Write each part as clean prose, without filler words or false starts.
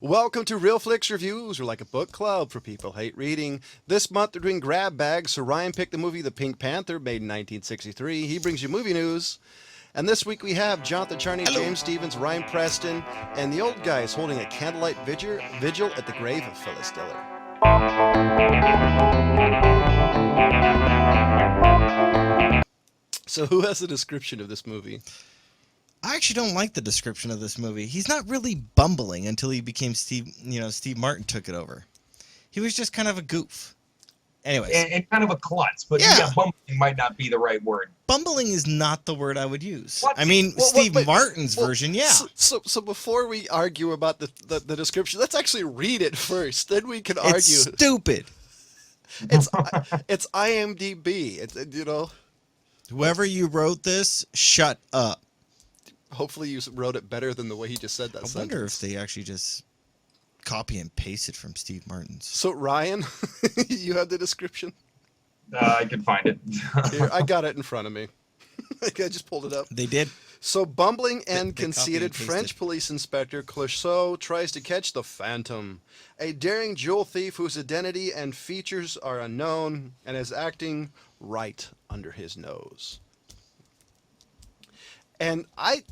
Welcome to Real Flix Reviews. We're like a book club for people who hate reading. This month they're doing grab bags, so Ryan picked the movie The Pink Panther, made in 1963. He brings you movie news. And this week we have Jonathan Charney, James Stevens, Ryan Preston, and the old guys holding a candlelight vigil at the grave of Phyllis Diller. So who has a description of this movie? I actually don't like the description of this movie. He's not really bumbling until he became Steve Martin took it over. He was just kind of a goof. Anyways. And kind of a klutz, but yeah, bumbling might not be the right word. Bumbling is not the word I would use. What? I mean, Steve Martin's version, yeah. So before we argue about the description, let's actually read it first. Then we can argue. It's stupid. It's IMDb. Whoever you wrote this, shut up. Hopefully you wrote it better than the way he just said that I sentence. wonder if they actually just copy and paste it from Steve Martin's. So Ryan, you have the description? I can find it. Here, I got it in front of me. I just pulled it up. They did. So bumbling and They conceited copy and French pasted. police inspector Clouseau tries to catch the Phantom, a daring jewel thief whose identity and features are unknown and is acting right under his nose. And I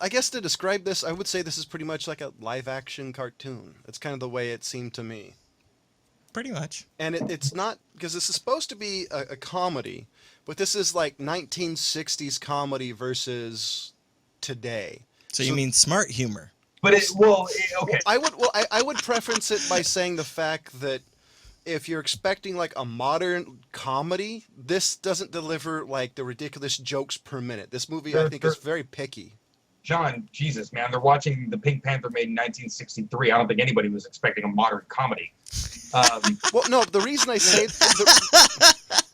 guess to describe this, I would say this is pretty much like a live-action cartoon. It's kind of the way it seemed to me. Pretty much. And it's not, because this is supposed to be a comedy, but this is like 1960s comedy versus today. So you mean smart humor? But okay. I would preference it by saying the fact that if you're expecting like a modern comedy, this doesn't deliver like the ridiculous jokes per minute. This movie, I think, is very picky. John, Jesus, man, they're watching The Pink Panther made in 1963. I don't think anybody was expecting a modern comedy. Well, no, the reason I say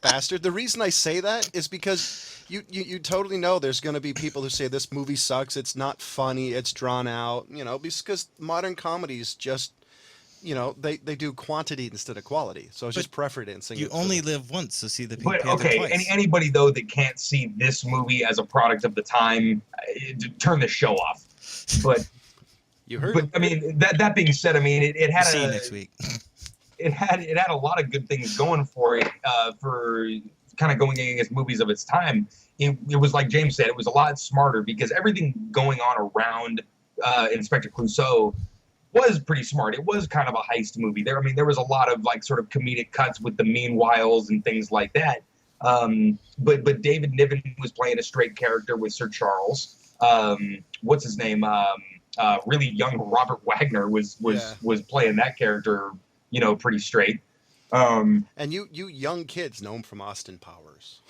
bastard, the reason I say that is because you totally know there's going to be people who say this movie sucks, it's not funny, it's drawn out, because modern comedies just, they do quantity instead of quality. So it's just preferencing. You only live once, so see the Pink Panther okay, twice. anybody though that can't see this movie as a product of the time, turn the show off. But you heard. But I mean, that being said, I mean it had See you next week. It had a lot of good things going for it, for kind of going against movies of its time. It was like James said, it was a lot smarter because everything going on around Inspector Clouseau was pretty smart. It was kind of a heist movie. There was a lot of like sort of comedic cuts with the meanwhiles and things like that. But David Niven was playing a straight character with Sir Charles. What's his name? Really young Robert Wagner was playing that character, pretty straight. And you young kids know him from Austin Powers.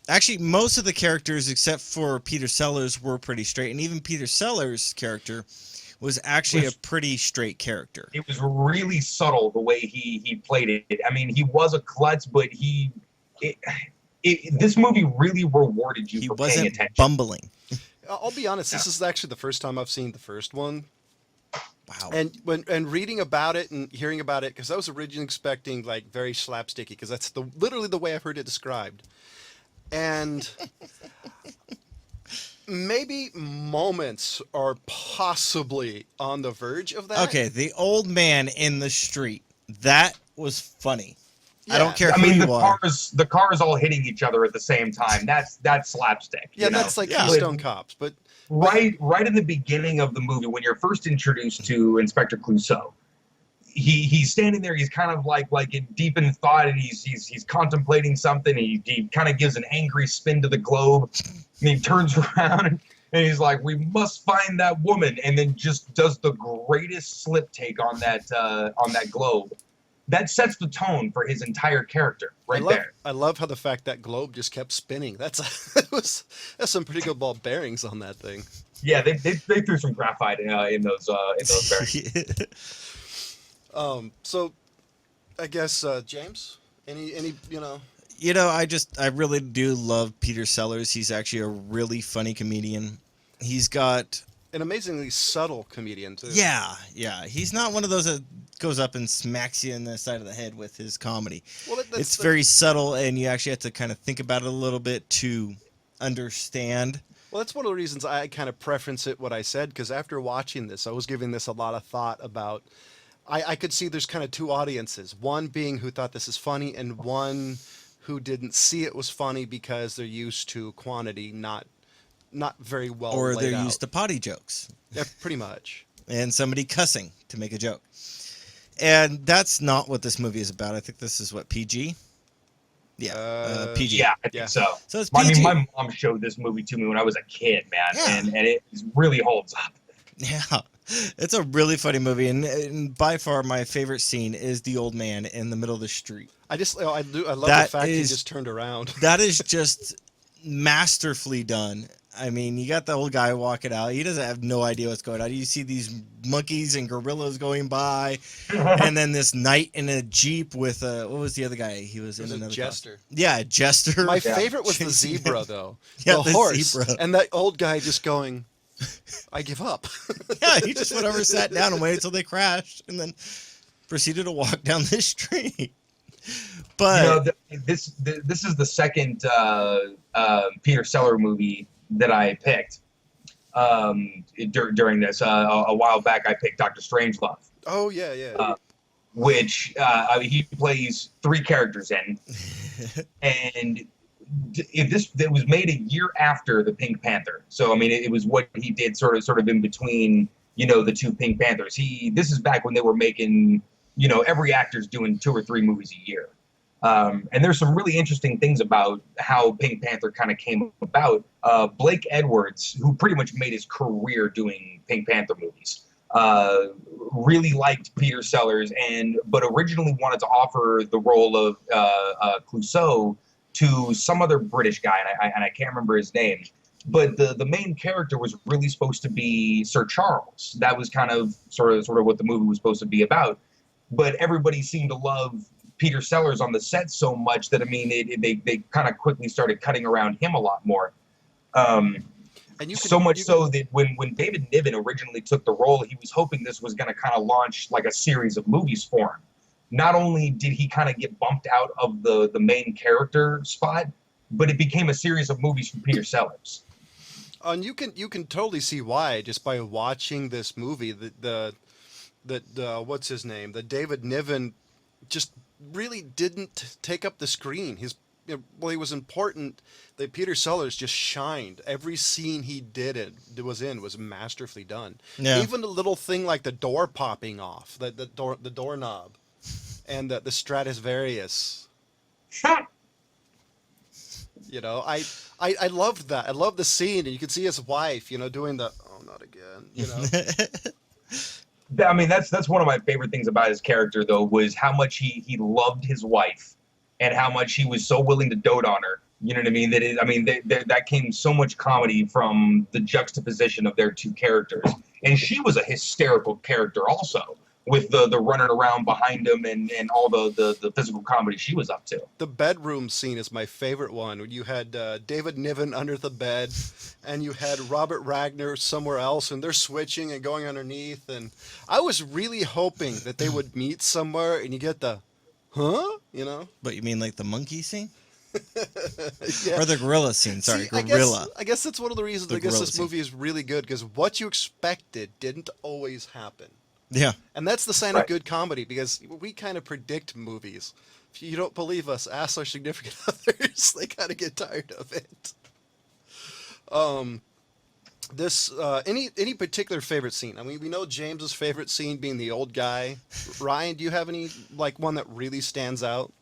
Actually, most of the characters, except for Peter Sellers, were pretty straight, and even Peter Sellers' character was actually a pretty straight character. It was really subtle the way he played it. I mean, he was a klutz, but this movie really rewarded you for paying attention. He wasn't bumbling. I'll be honest, this is actually the first time I've seen the first one. Wow. And reading about it and hearing about it, because I was originally expecting like very slapsticky, because that's literally the way I've heard it described. And maybe moments are possibly on the verge of that. Okay, the old man in the street. That was funny. Yeah. I don't care who you are. The cars all hitting each other at the same time. That's slapstick. Yeah, that's like Keystone Cops. But right in the beginning of the movie, when you're first introduced to Inspector Clouseau, he's standing there. He's kind of like deep in thought, and he's contemplating something. He kind of gives an angry spin to the globe, and he turns around and he's like, "We must find that woman," and then just does the greatest slip take on that globe. That sets the tone for his entire character there. I love how the fact that globe just kept spinning. That's some pretty good ball bearings on that thing. Yeah, they threw some graphite in those bearings. So I guess James, any I really do love Peter Sellers. He's actually a really funny comedian. He's got an amazingly subtle comedian too. Yeah. He's not one of those that goes up and smacks you in the side of the head with his comedy. Well, it's very subtle, and you actually have to kind of think about it a little bit to understand Well, that's one of the reasons I kind of preference it what I said, because after watching this, I was giving this a lot of thought about. I could see there's kind of two audiences. One being who thought this is funny, and one who didn't see it was funny because they're used to quantity, not very well Or laid they're out. used to potty jokes Yeah, pretty much. and somebody cussing to make a joke. And that's not what this movie is about. I think this is what, PG? Yeah, PG. Yeah, I think Yeah. so. So it's I PG. mean, my mom showed this movie to me when I was a kid, man, Yeah. and it really holds up. Yeah, it's a really funny movie, and by far my favorite scene is the old man in the middle of the street. I love That the fact he is- just turned around. That is just masterfully done. I mean, you got the old guy walking out. He doesn't have no idea what's going on. You see these monkeys and gorillas going by, and then this knight in a jeep with what was the other guy? He was It in was a another jester. costume. Yeah, a jester. My Yeah. favorite was the zebra, though. Yeah, the the horse. zebra. And that old guy just going, I give up. Yeah, he just went over, sat down, and waited until they crashed, and then proceeded to walk down the street. But You know, this is the second Peter Sellers movie that I picked during this. A while back, I picked Dr. Strangelove, Oh, yeah, yeah. which he plays three characters in, and it was made a year after the Pink Panther. So I mean, it was what he did sort of in between, the two Pink Panthers. This is back when they were making, every actor's doing 2 or 3 movies a year. And there's some really interesting things about how Pink Panther kind of came about. Blake Edwards, who pretty much made his career doing Pink Panther movies, really liked Peter Sellers, but originally wanted to offer the role of Clouseau to some other British guy, and I can't remember his name. But the main character was really supposed to be Sir Charles. That was kind of sort of what the movie was supposed to be about. But everybody seemed to love Peter Sellers on the set so much that, I mean, they kind of quickly started cutting around him a lot more. And So that when David Niven originally took the role, he was hoping this was going to kind of launch like a series of movies for him. Not only did he kind of get bumped out of the main character spot, but it became a series of movies from Peter Sellers. And you can totally see why just by watching this movie. The what's his name? The David Niven just really didn't take up the screen. He was important. That Peter Sellers just shined. Every scene he was masterfully done. Yeah. Even a little thing like the door popping off, the doorknob, and the Stradivarius. I loved that. I loved the scene, and you could see his wife, doing the not again. I mean, that's one of my favorite things about his character, though, was how much he loved his wife, and how much he was so willing to dote on her. You know what I mean? That came so much comedy from the juxtaposition of their two characters, and she was a hysterical character also, with the running around behind him and all the physical comedy she was up to. The bedroom scene is my favorite one. When you had David Niven under the bed, and you had Robert Ragnar somewhere else, and they're switching and going underneath. And I was really hoping that they would meet somewhere, and you get the, huh? But you mean like the monkey scene? Yeah. Or the gorilla scene? Sorry, See, gorilla. I guess that's one of the reasons The I guess gorilla this scene. movie is really good, because what you expected didn't always happen. Yeah. And that's the sign Right. of good comedy, because we kind of predict movies. If you don't believe us, ask our significant others. They kind of get tired of it. Any particular favorite scene? I mean, we know James's favorite scene being the old guy. Ryan, do you have any one that really stands out?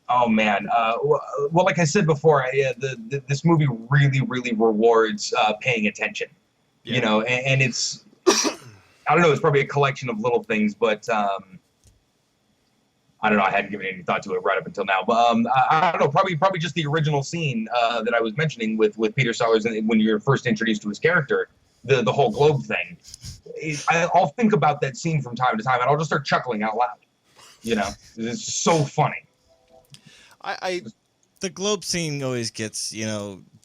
Oh man, well, like I said before, this movie really rewards paying attention. Yeah. And it's I don't know, it's probably a collection of little things, but I don't know, I hadn't given any thought to it right up until now. But I don't know, probably just the original scene that I was mentioning with Peter Sellers when you're first introduced to his character, the whole globe thing. I'll think about that scene from time to time, and I'll just start chuckling out loud. It's so funny. The globe scene always gets,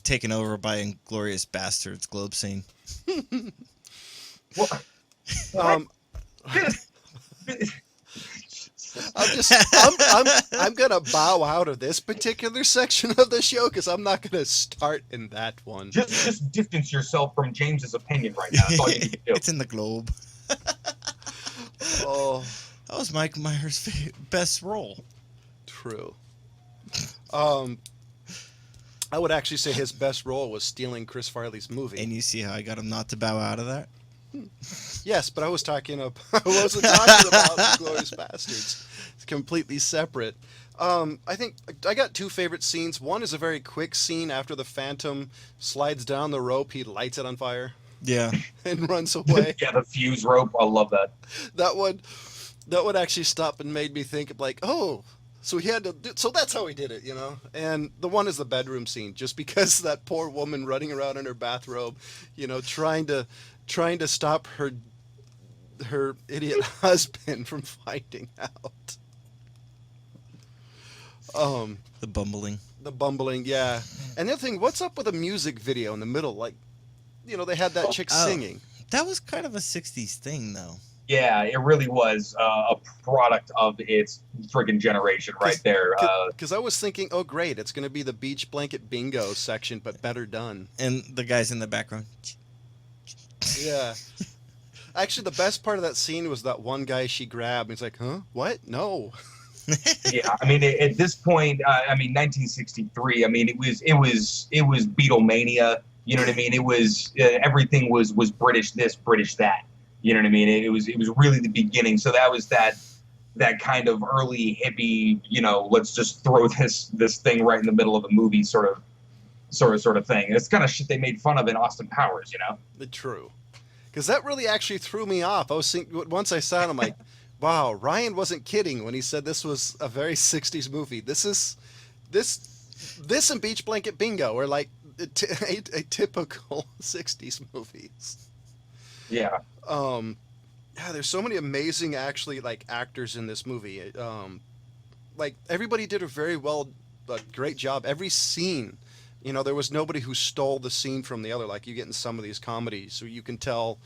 taken over by Inglourious Bastards globe scene. Well, I'm gonna bow out of this particular section of the show because I'm not gonna start in that one. Just distance yourself from James's opinion right now. That's all you need to do. It's in the Globe. Oh, That was Mike Myers' best role. true. I would actually say his best role was stealing Chris Farley's movie. And you see how I got him not to bow out of that? Yes, but I wasn't talking about Glorious Bastards. It's completely separate. I think I got two favorite scenes. One is a very quick scene after the Phantom slides down the rope. He lights it on fire Yeah. and runs away. Yeah, the fuse rope. I love that. That would actually stop and made me think like, oh, so he had to. So that's how he did it, you know. And the one is the bedroom scene, just because that poor woman running around in her bathrobe, you know, trying to stop her idiot husband from finding out. The bumbling. The bumbling, yeah. And the other thing, what's up with a music video in the middle? Like, you know, they had that chick singing. That was kind of a 60s thing, though. Yeah, it really was a product of its friggin' generation right there. Because I was thinking, oh, great, it's going to be the beach blanket bingo section, but better done. And the guys in the background. Yeah. Actually, the best part of that scene was that one guy she grabbed. And he's like, huh? What? No. Yeah, I mean, at this point, 1963. I mean, it was Beatlemania. You know what I mean? It was everything was British this, British that. You know what I mean? It was really the beginning. So that was that kind of early hippie, you know, let's just throw this thing right in the middle of a movie sort of thing. And it's kind of shit they made fun of in Austin Powers, you know? True. Because that really actually threw me off. I was thinking, once I saw it, I'm like, wow, Ryan wasn't kidding when he said this was a very 60s movie. This and Beach Blanket Bingo are like a typical 60s movies. Yeah. Yeah, there's so many amazing actually like actors in this movie. Like everybody did a great job. Every scene, you know, there was nobody who stole the scene from the other like you get in some of these comedies, so you can tell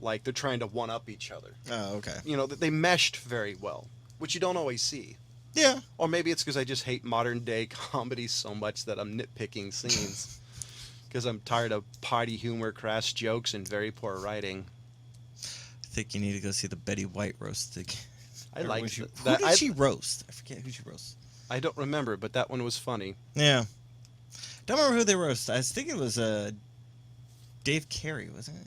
like they're trying to one up each other. Oh, okay. You know, that they meshed very well, which you don't always see. Yeah. Or maybe it's because I just hate modern day comedies so much that I'm nitpicking scenes. Because I'm tired of potty humor, crass jokes, and very poor writing. I think you need to go see the Betty White roast again. I like Who that. did she roast? I forget who she roast. I don't remember, but that one was funny. Yeah. Don't remember who they roast. I think it was Dave Carey, wasn't it?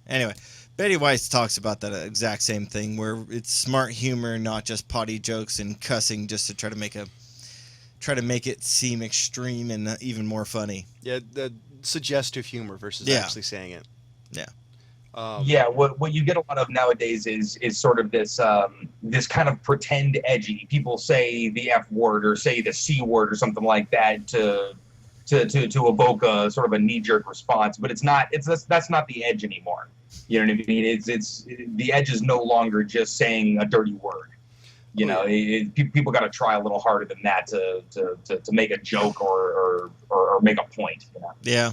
Anyway, Betty White talks about that exact same thing, where it's smart humor, not just potty jokes and cussing, just to try to make it seem extreme and even more funny. Yeah, the suggestive humor versus actually saying it. Yeah. Yeah, what you get a lot of nowadays is sort of this this kind of pretend edgy. People say the F word or say the C word or something like that to evoke a sort of a knee jerk response, but that's not the edge anymore. You know what I mean? It's the edge is no longer just saying a dirty word. You know, people got to try a little harder than that to make a joke or make a point. You know? Yeah.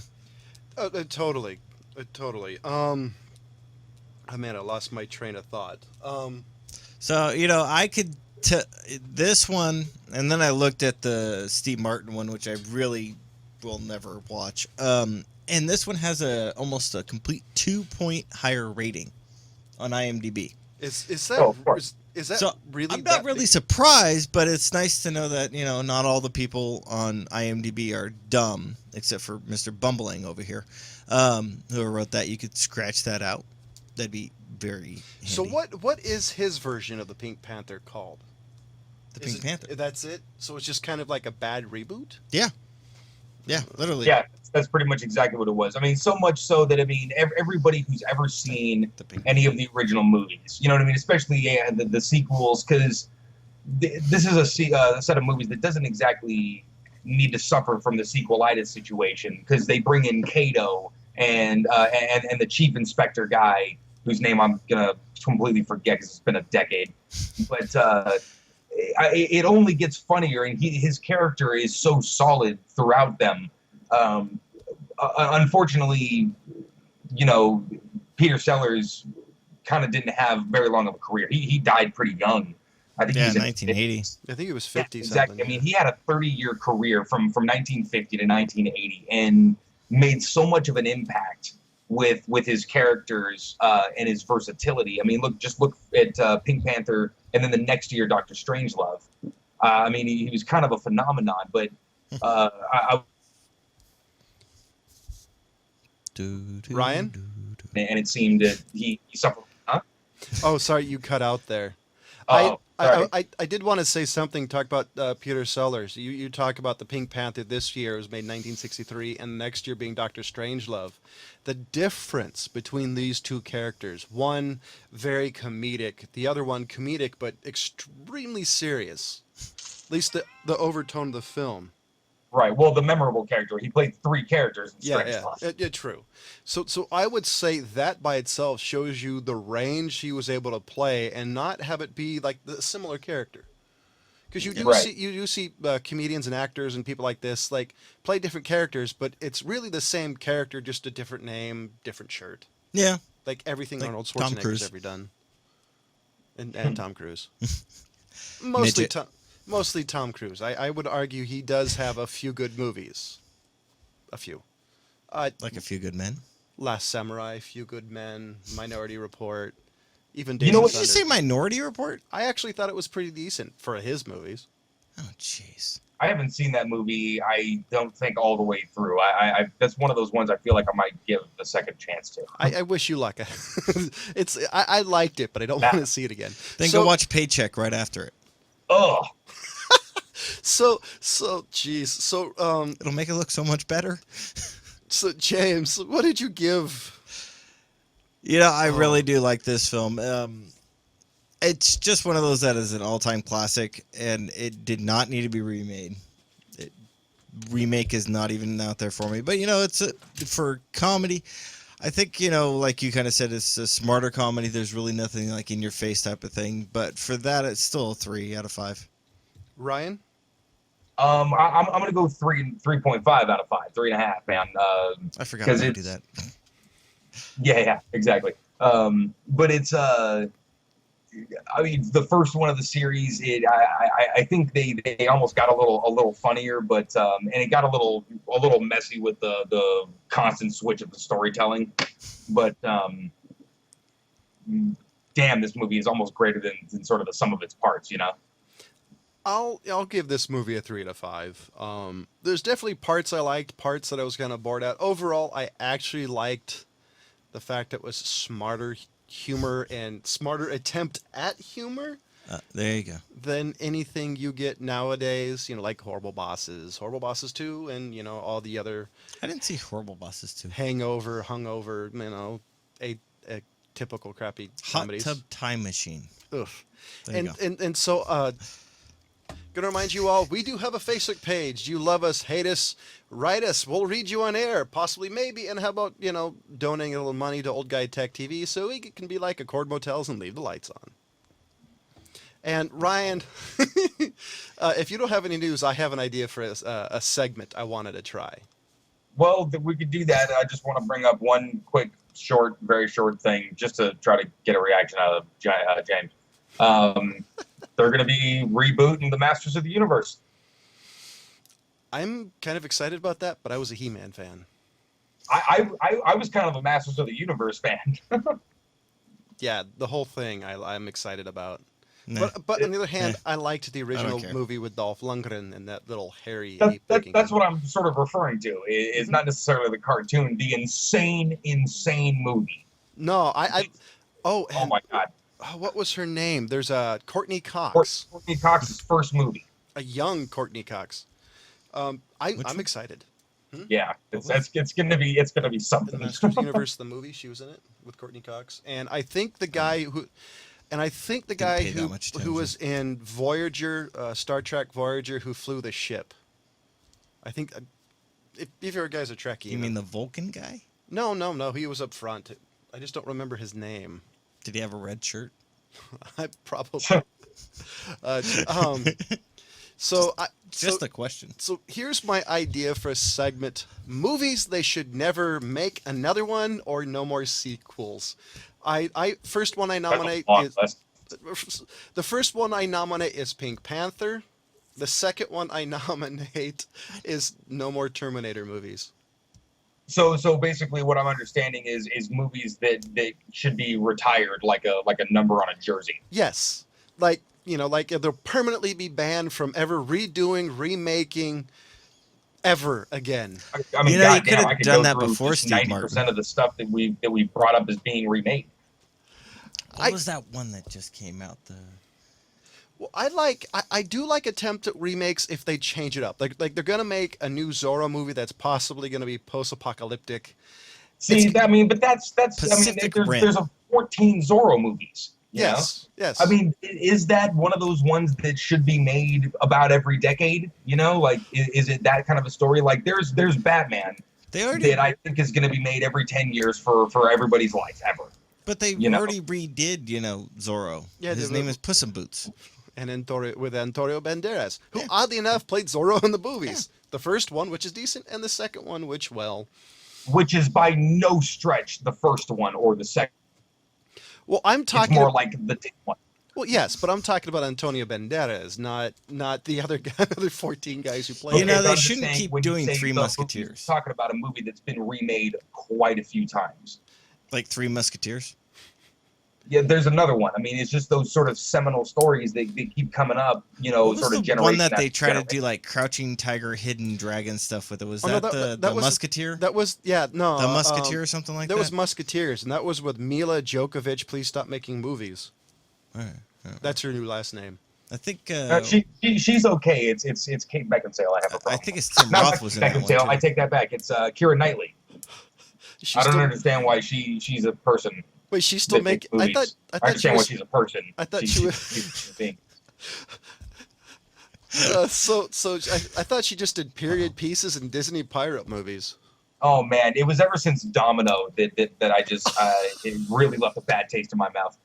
Totally. Oh man, I lost my train of thought. So, you know, I could this one, and then I looked at the Steve Martin one, which I really will never watch. And this one has almost a complete 2-point higher rating on IMDb. Is that is that so really? I'm not really surprised, but it's nice to know that, you know, not all the people on IMDb are dumb, except for Mr. Bumbling over here, whoever wrote that. You could scratch that out. That'd be very handy. So what is his version of the Pink Panther called? The Pink Panther. That's it? So it's just kind of like a bad reboot? Yeah. Yeah, literally. Yeah, that's pretty much exactly what it was. I mean, so much so that, I mean, everybody who's ever seen any of the original movies, you know what I mean? Especially the sequels, because this is a set of movies that doesn't exactly need to suffer from the sequelitis situation, because they bring in Kato and the chief inspector guy, whose name I'm going to completely forget because it's been a decade. But it only gets funnier, and his character is so solid throughout them. Unfortunately, you know, Peter Sellers kind of didn't have very long of a career. He died pretty young. I think Yeah, he's in 1980. I think it was Yeah, 50 exactly. something. I mean, he had a 30-year career from 1950 to 1980, and made so much of an impact with his characters and his versatility. I mean, just look at Pink Panther, and then the next year, Doctor Strangelove. I mean, he was kind of a phenomenon, but I, Ryan? and it seemed that he suffered. Huh? Oh, sorry, you cut out there. I, Oh, sorry. I did want to say something. Talk about Peter Sellers. You talk about the Pink Panther this year. It was made in 1963, and the next year being Doctor Strangelove. The difference between these two characters: one very comedic, the other one comedic but extremely serious. At least the overtone of the film. Right. Well, the memorable character. He played 3 characters in Yeah, Strangelove. yeah, true. So I would say that by itself shows you the range he was able to play, and not have it be like the similar character. Because Right. you do see comedians and actors and people like this like play different characters, but it's really the same character, just a different name, different shirt. Yeah. Like everything Like Arnold Tom Schwarzenegger's Cruise. ever done, and Tom Cruise. Mostly Midget. Mostly Tom Cruise. I would argue he does have a few good movies. A few. Like A Few Good Men. Last Samurai, Few Good Men, Minority Report, even You Days know of what- Did you Thunder. say Minority Report? I actually thought it was pretty decent for his movies. Oh, jeez. I haven't seen that movie. I don't think all the way through. I that's one of those ones I feel like I might give a second chance to. I wish you luck. I liked it, but I don't want to see it again. Then so, go watch Paycheck right after it. Oh, geez. It'll make it look so much better. So James, what did you give? You know, I really do like this film. It's just one of those that is an all-time classic, and it did not need to be remade. Remake is not even out there for me. But, you know, for comedy, I think, you know, like you kind of said, it's a smarter comedy. There's really nothing like in-your-face type of thing. But for that, it's still a 3 out of 5. Ryan? I'm gonna go 3.5 out of 5, 3.5, man. I forgot 'Cause to do it's- that. Yeah, exactly. But it's I mean, the first one of the series, I think they almost got a little funnier, but and it got a little messy with the constant switch of the storytelling. But damn, this movie is almost greater than sort of the sum of its parts, you know. I'll give this movie a 3 out of 5. There's definitely parts I liked, parts that I was kind of bored at. Overall, I actually liked the fact that it was smarter humor and smarter attempt at humor There you go. than anything you get nowadays. You know, like Horrible Bosses 2, and you know all the other I didn't see Horrible Bosses 2. Hungover. You know, a typical crappy Hot comedies. Tub Time Machine. Ugh. There you go. And so gonna remind you all, we do have a Facebook page. Do you love us, hate us, write us, we'll read you on air, possibly, maybe. And how about, you know, donating a little money to Old Guy Tech TV so we can be like Accord Motels and leave the lights on. And Ryan, if you don't have any news, I have an idea for a segment I wanted to try. Well, we could do that. I just want to bring up one quick, very short thing, just to try to get a reaction out of James. They're going to be rebooting the Masters of the Universe. I'm kind of excited about that, but I was a He-Man fan. I was kind of a Masters of the Universe fan. Yeah, the whole thing I'm excited about. Nah. But on the other hand, I liked the don't original care. movie with Dolph Lundgren and that little hairy ape-looking That's guy. what I'm sort of referring to. It's not necessarily the cartoon, the insane movie. No, oh, Oh and my God. what was her name? There's a Courtney Cox, Courtney Cox's first movie. a young Courtney Cox. I'm one? excited. Yeah, it's gonna be The something. Masters Universe, the movie, she was in it with Courtney Cox, and I think the guy who pay that much who was in Voyager, Star Trek Voyager, who flew the ship. I think if you're a guy's a Trekkie, You mean the Vulcan guy? no, he was up front. I just don't remember his name. Did he have a red shirt? I probably. So Just a question. So here's my idea for a segment: movies they should never make another one or no more sequels. First one I nominate That's a long is list. The first one I nominate is Pink Panther. The second one I nominate is no more Terminator movies. So basically, what I'm understanding is movies that should be retired, like a number on a jersey. Yes, like they'll permanently be banned from ever redoing, remaking, ever again. I mean, You know, you goddamn, could've I could done go that through before just Steve 90% of the stuff that we brought up as being remade. What was that one that just came out? Well, I do like attempt at remakes if they change it up. Like they're gonna make a new Zorro movie that's possibly gonna be post-apocalyptic. See, I mean, but that's Pacific I mean, Rim. there's a 14 Zorro movies. You know? Yes. I mean, is that one of those ones that should be made about every decade? You know, like is it that kind of a story? Like there's Batman that I think is going to be made every 10 years for everybody's life ever. But they already redid, Zorro. Yeah, his name is Puss in Boots. And with Antonio Banderas, who oddly enough played Zorro in the movies. Yeah. The first one, which is decent, and the second one, which is by no stretch the first one or the second. Well, I'm talking more like the 10th one. Well, yes, but I'm talking about Antonio Banderas, not the other 14 guys who played. They shouldn't keep doing Three Musketeers. Talking about a movie that's been remade quite a few times. Like Three Musketeers? Yeah, there's another one. I mean, it's just those sort of seminal stories that keep coming up, sort of generation. One that they try to do like Crouching Tiger, Hidden Dragon stuff with it. Was that the Musketeer? That was, The Musketeer or something like that? That was Musketeers, and that was with Mila Djokovic. Please stop making movies. All right. That's her new last name. I think she's okay. It's Kate Beckinsale. I have a problem. I think it's Tim Roth was in that one too. I take that back. It's Keira Knightley. I don't understand why she's a person. Wait, she's still making. I thought understand why she's a person. I thought she was. She's a thing. I thought she just did period pieces in Disney pirate movies. Oh man, it was ever since Domino that I just it really left a bad taste in my mouth.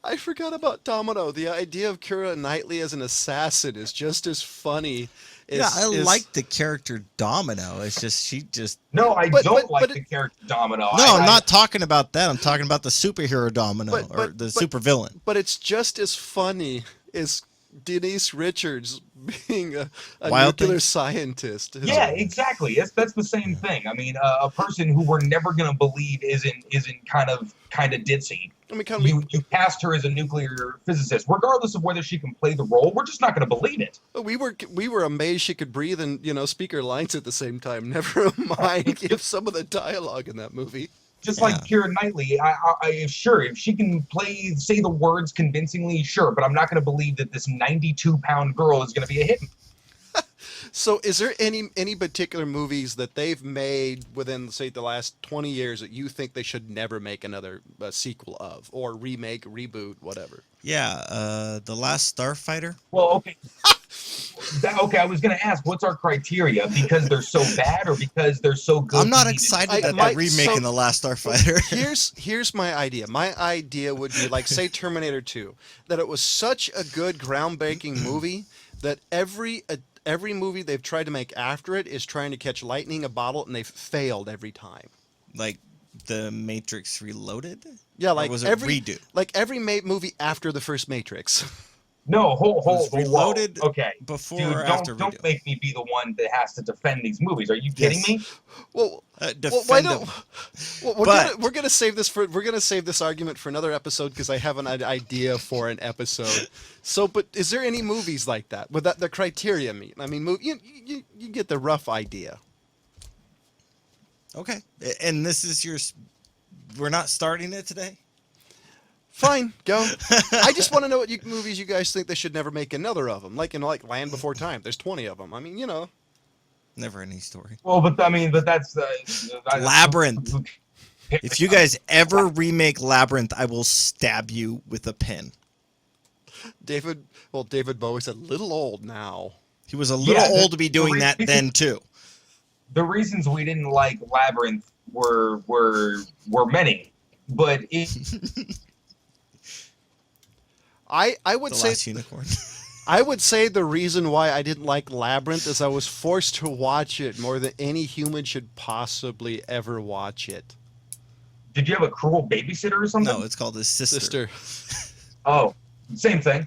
I forgot about Domino. The idea of Keira Knightley as an assassin is just as funny. I like the character Domino. It's just she just. No, I don't like the character Domino. No, I'm not talking about that. I'm talking about the superhero Domino or the supervillain. But it's just as funny as Denise Richards being a nuclear scientist. Yeah, exactly. That's the same thing. I mean, a person who we're never gonna believe isn't kind of ditzy. I mean, you cast her as a nuclear physicist, regardless of whether she can play the role. We're just not going to believe it. We were amazed she could breathe and speak her lines at the same time. Never mind give some of the dialogue in that movie. Just like Keira Knightley, I sure if she can say the words convincingly, sure, but I'm not going to believe that this 92-pound girl is going to be a hit. So is there any particular movies that they've made within, say, the last 20 years that you think they should never make another sequel of, or remake, reboot, whatever? Yeah, The Last Starfighter. Well, okay. I was going to ask, what's our criteria? Because they're so bad or because they're so good? I'm not excited that they're remaking The Last Starfighter. Here's my idea. My idea would be like, say, Terminator 2, that it was such a good, groundbreaking movie that every movie they've tried to make after it is trying to catch lightning in a bottle, and they've failed every time. Like The Matrix Reloaded? Yeah, like or was it redo? Like every movie after the first Matrix. No, hold Reloaded. Okay, before dude, or after don't redo? make me be the one that has to defend these movies. Are you kidding me? Well, why don't? We're gonna save this argument for another episode because I have an idea for an episode. So, but is there any movies like that with the criteria meet? I mean, you get the rough idea. Okay, and this is we're not starting it today. Fine, go. I just want to know what movies you guys think they should never make another of them. Like Land Before Time. There's 20 of them. I mean, Never any story. Well, but that's Labyrinth. If you guys ever remake Labyrinth, I will stab you with a pin. David Bowie's a little old now. He was a little old to be doing that then too. The reasons we didn't like Labyrinth were many, but I would say Last Unicorn. I would say the reason why I didn't like Labyrinth is I was forced to watch it more than any human should possibly ever watch it. Did you have a cruel babysitter or something? No, it's called his sister. Oh, same thing.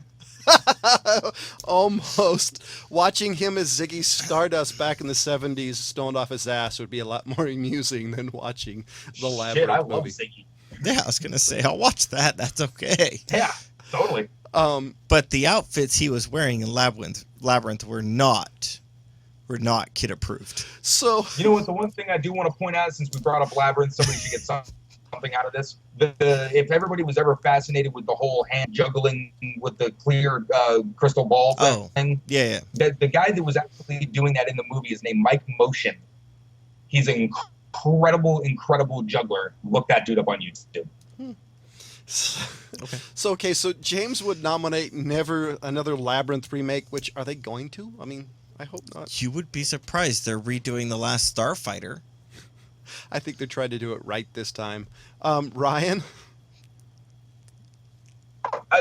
Almost. Watching him as Ziggy Stardust back in the 70s stoned off his ass would be a lot more amusing than watching the Labyrinth Shit, I love movie. Ziggy. Yeah, I was gonna say I'll watch that. That's okay. Yeah, totally. But the outfits he was wearing in Labyrinth were not kid approved. So You know what? The one thing I do want to point out, since we brought up Labyrinth, somebody should get something out of this. If everybody was ever fascinated with the whole hand juggling with the clear crystal ball thing, Yeah. the guy that was actually doing that in the movie is named Mike Motion. He's an incredible juggler. Look that dude up on YouTube. Okay. So James would nominate never another Labyrinth remake. Which are they going to? I mean, I hope not. You would be surprised. They're redoing The Last Starfighter. I think they're trying to do it right this time. Ryan.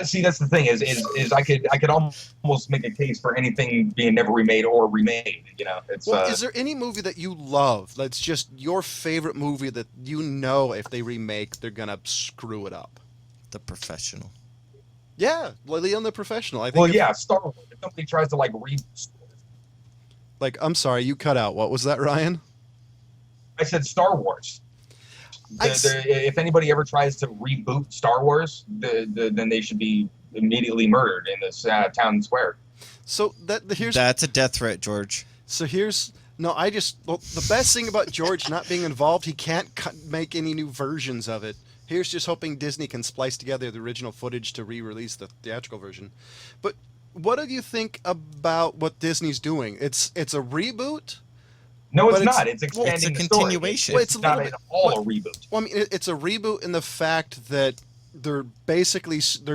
See, that's the thing is I could almost make a case for anything being never remade or remade. You know, it's. Well, is there any movie that you love that's just your favorite movie that you know if they remake they're gonna screw it up? The Professional. Yeah, Leon the Professional. I think. Well, if- yeah, Star Wars. If somebody tries to Like, I'm sorry, you cut out. What was that, Ryan? I said Star Wars. If anybody ever tries to reboot Star Wars, then they should be immediately murdered in this town square. So here's That's a death threat, George. So here's no. The best thing about George not being involved, he can't make any new versions of it. Here's just hoping Disney can splice together the original footage to re-release the theatrical version. But what do you think about what Disney's doing? It's a reboot. No, it's But not. It's expanding it's a the story. continuation. Well, It's it's a not little at bit- all what- a reboot. Well, I mean, it's a reboot in the fact that they're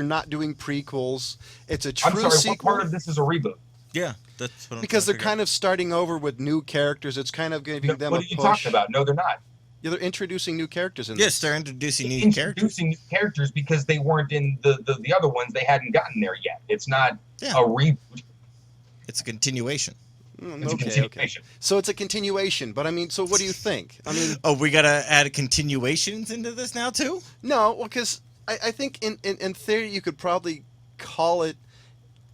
not doing prequels. It's a true I'm sorry. sequel. What part of this is a reboot? Yeah, that's what I'm Because they're kind of starting over with new characters. It's kind of giving them What a are you push. talking about? No, they're not. Yeah, they're introducing new characters in Yes, this. they're introducing new characters. Introducing new characters because they weren't in the other ones. They hadn't gotten there yet. It's not Yeah. a reboot. It's a continuation. It's a Okay. continuation. So it's a continuation. But I mean, so what do you think? I mean, Oh, we gotta add continuations into this now too? no, because I think in theory you could probably call it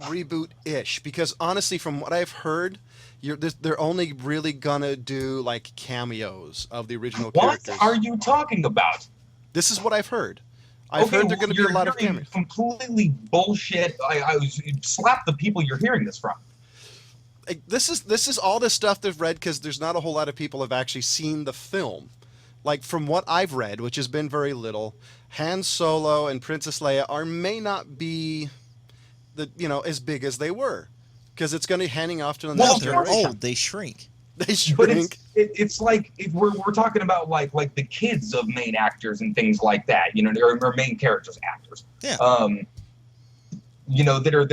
reboot-ish. Because honestly, from what I've heard, they're only really gonna do like cameos of the original What characters. are you talking about? This is what I've heard. I've heard they're going to be a lot of hearing cameos. completely bullshit. I slap the people you're hearing this from. Like, this is all this stuff they've read because there's not a whole lot of people have actually seen the film. Like from what I've read, which has been very little, Han Solo and Princess Leia may not be as big as they were because it's going to be handing off to the Well, next They're generation. old. They shrink. They But shrink. it's like if we're talking about like the kids of main actors and things like that, or main characters, actors. Yeah. That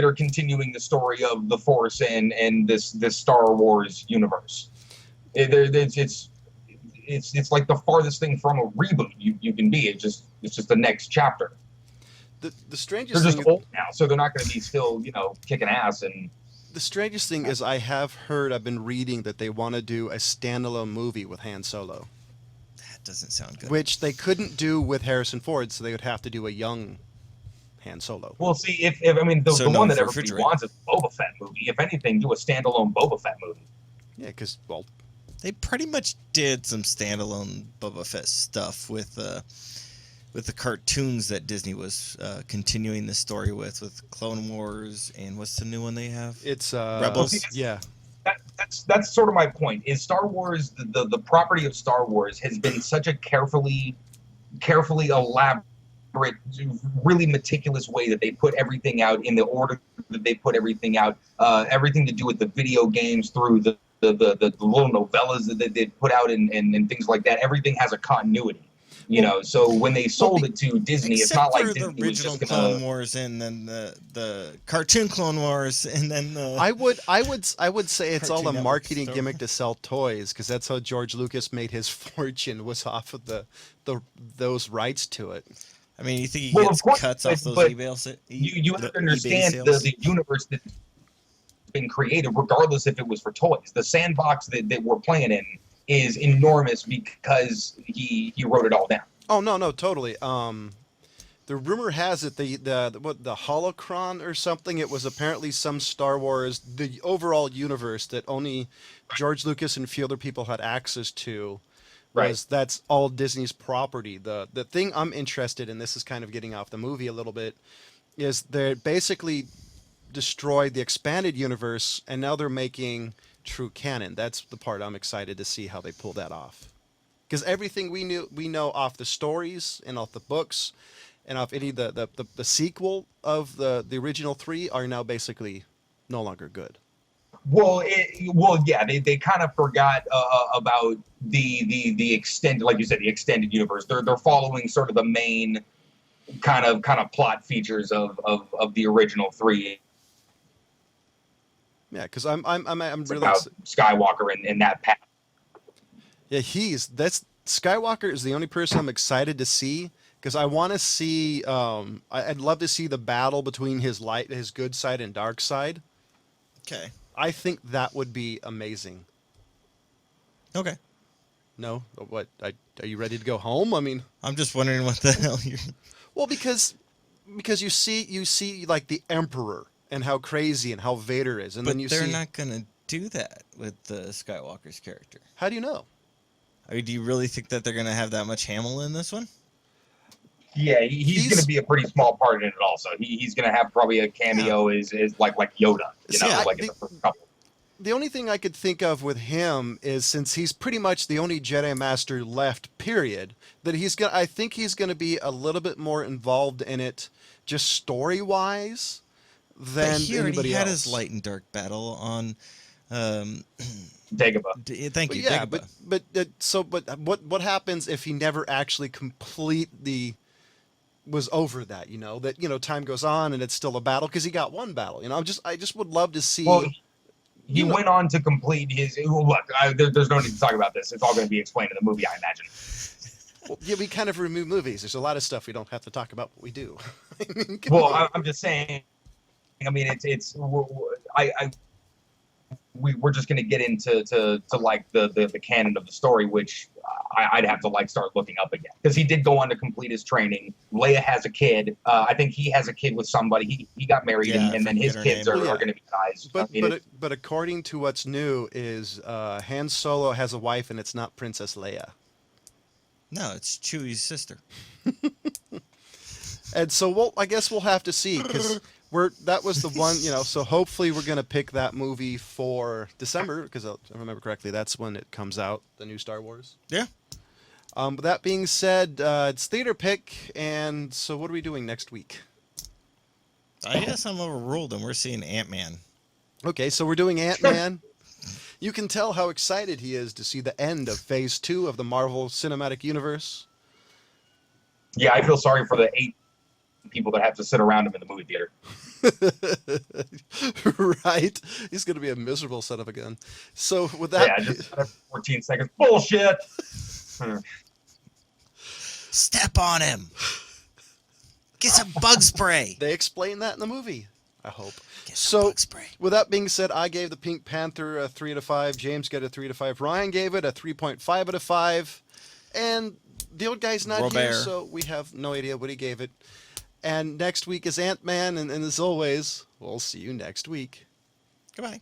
are continuing the story of the Force and this Star Wars universe. It's like the farthest thing from a reboot you can be. It's just the next chapter. The strangest They're thing just old now, so they're not going to be still kicking ass and. The strangest thing is I've been reading that they want to do a standalone movie with Han Solo, That doesn't sound good. which they couldn't do with Harrison Ford, so they would have to do a young Han Solo. Well, see, if I mean the So no one that everybody refrigerator. wants is a Boba Fett movie. If anything, do a standalone Boba Fett movie. Yeah, because They pretty much did some standalone Boba Fett stuff with the cartoons that Disney was continuing the story with Clone Wars and what's the new one they have? it's Rebels? Yeah, That's sort of my point. Is Star Wars the property of Star Wars has been such a carefully elaborate, really meticulous way that they put everything out in the order that they put everything out. Everything to do with the video games through the little novellas that they put out and things like that. Everything has a continuity. So when they sold it to Disney, it's Except not like for Disney the was original just Clone gonna. Wars and then the cartoon Clone Wars and then the I would say it's all Cartoon a Network marketing stuff. gimmick to sell toys because that's how George Lucas made his fortune was off of those rights to it. I mean, you think he Well, gets of course, cuts off those but emails? You have the to eBay understand sales? the universe that's been created, regardless if it was for toys. The sandbox that we're playing in is enormous because he wrote it all down. Oh no, totally. The rumor has it the holocron or something. It was apparently some Star Wars, the overall universe that only George Lucas and a few other people had access to. Right. That's all Disney's property. The thing I'm interested in, this is kind of getting off the movie a little bit, is they basically destroyed the expanded universe and now they're making true canon. That's the part I'm excited to see how they pull that off. Because everything we know off the stories and off the books and off any the sequel of the original three are now basically no longer good. Well, yeah, they kind of forgot about the extended, like you said, the extended universe. They're following sort of the main kind of plot features of the original three. Yeah, because I'm really about Skywalker and that path. Yeah, that's Skywalker is the only person I'm excited to see because I want to see. I'd love to see the battle between his good side and dark side. Okay. I think that would be amazing. Okay. No, what? Are you ready to go home? I mean, I'm just wondering what the hell you're. Well, because you see like the Emperor and how crazy and how Vader is, and But then you they're see. not gonna do that with the Skywalker's character. How do you know? I mean, do you really think that they're gonna have that much Hamill in this one? Yeah, he's going to be a pretty small part in it. Also, he's going to have probably a cameo as like Yoda, you know, in the first couple. The only thing I could think of with him is since he's pretty much the only Jedi Master left, period, that I think he's gonna be a little bit more involved in it, just story wise, than But he already anybody had else. his light and dark battle on. Dagobah. Thank you, Yeah, Dagobah. but what happens if he never actually completely was over that? Time goes on and it's still a battle because he got one battle. I just would love to see. Well, he went on to complete his. Look, there's no need to talk about this. It's all going to be explained in the movie, I imagine. Well, yeah, we kind of remove movies. There's a lot of stuff we don't have to talk about, but we do. I'm just saying. I mean, we're just going to get into like the canon of the story, which I'd have to like start looking up again because he did go on to complete his training. Leia has a kid. I think he has a kid with somebody. He got married, and then his kids are going to be guys. But according to what's new is Han Solo has a wife, and it's not Princess Leia. No, it's Chewie's sister. And so I guess we'll have to see because that was the one, so hopefully we're going to pick that movie for December because if I remember correctly, that's when it comes out, the new Star Wars. Yeah. But that being said, it's theater pick, and so what are we doing next week? I guess I'm overruled and we're seeing Ant-Man. Okay, so we're doing Ant-Man. You can tell how excited he is to see the end of Phase 2 of the Marvel Cinematic Universe. Yeah, I feel sorry for the 8 people that have to sit around him in the movie theater. Right? He's going to be a miserable son of a gun. So with that... Yeah, just 14 seconds. Bullshit! Step on him! Get some bug spray! They explain that in the movie, I hope. Get some bug spray. With that being said, I gave the Pink Panther a 3 out of 5. James got a 3 out of 5. Ryan gave it a 3.5 out of 5. And the old guy's not here, so we have no idea what he gave it. And next week is Ant-Man, and as always, we'll see you next week. Goodbye.